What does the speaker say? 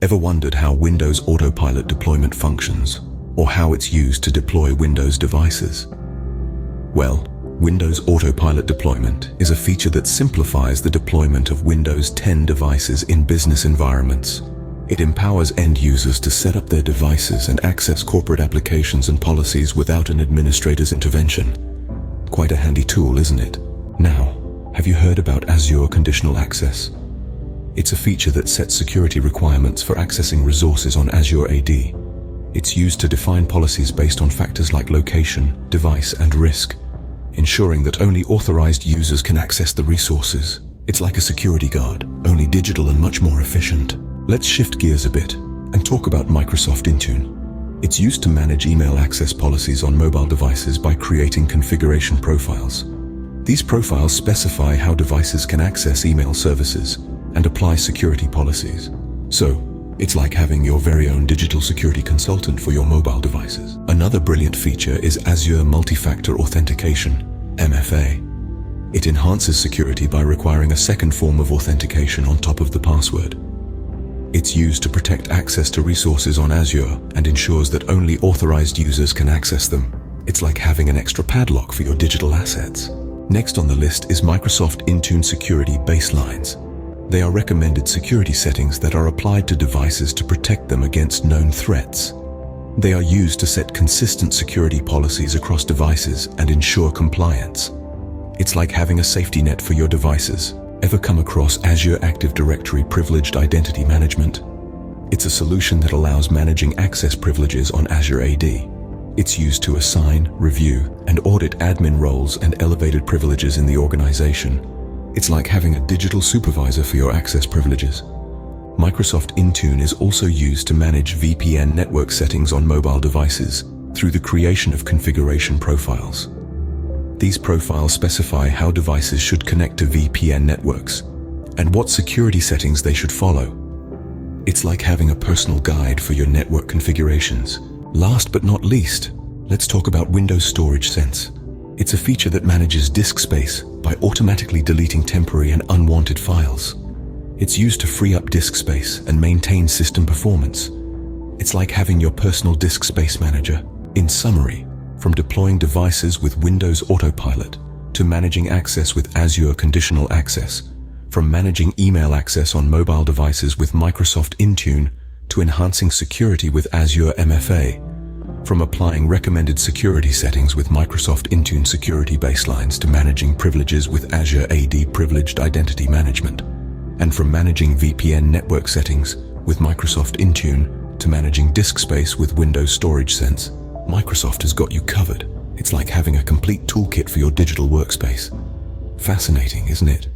Ever wondered how Windows AutoPilot Deployment functions, or how it's used to deploy Windows devices? Well, Windows AutoPilot Deployment is a feature that simplifies the deployment of Windows 10 devices in business environments. It empowers end users to set up their devices and access corporate applications and policies without an administrator's intervention. Quite a handy tool, isn't it? Now, have you heard about Azure Conditional Access? It's a feature that sets security requirements for accessing resources on Azure AD. It's used to define policies based on factors like location, device, and risk, ensuring that only authorized users can access the resources. It's like a security guard, only digital and much more efficient. Let's shift gears a bit and talk about Microsoft Intune. It's used to manage email access policies on mobile devices by creating configuration profiles. These profiles specify how devices can access email services and apply security policies. So, it's like having your very own digital security consultant for your mobile devices. Another brilliant feature is Azure Multi-Factor Authentication, MFA. It enhances security by requiring a second form of authentication on top of the password. It's used to protect access to resources on Azure and ensures that only authorized users can access them. It's like having an extra padlock for your digital assets. Next on the list is Microsoft Intune Security Baselines. They are recommended security settings that are applied to devices to protect them against known threats. They are used to set consistent security policies across devices and ensure compliance. It's like having a safety net for your devices. Ever come across Azure Active Directory Privileged Identity Management? It's a solution that allows managing access privileges on Azure AD. It's used to assign, review, and audit admin roles and elevated privileges in the organization. It's like having a digital supervisor for your access privileges. Microsoft Intune is also used to manage VPN network settings on mobile devices through the creation of configuration profiles. These profiles specify how devices should connect to VPN networks and what security settings they should follow. It's like having a personal guide for your network configurations. Last but not least, let's talk about Windows Storage Sense. It's a feature that manages disk space by automatically deleting temporary and unwanted files. It's used to free up disk space and maintain system performance. It's like having your personal disk space manager. In summary, from deploying devices with Windows AutoPilot to managing access with Azure Conditional Access, from managing email access on mobile devices with Microsoft Intune to enhancing security with Azure MFA, from applying recommended security settings with Microsoft Intune Security Baselines to managing privileges with Azure AD Privileged Identity Management, and from managing VPN network settings with Microsoft Intune to managing disk space with Windows Storage Sense, Microsoft has got you covered. It's like having a complete toolkit for your digital workspace. Fascinating, isn't it?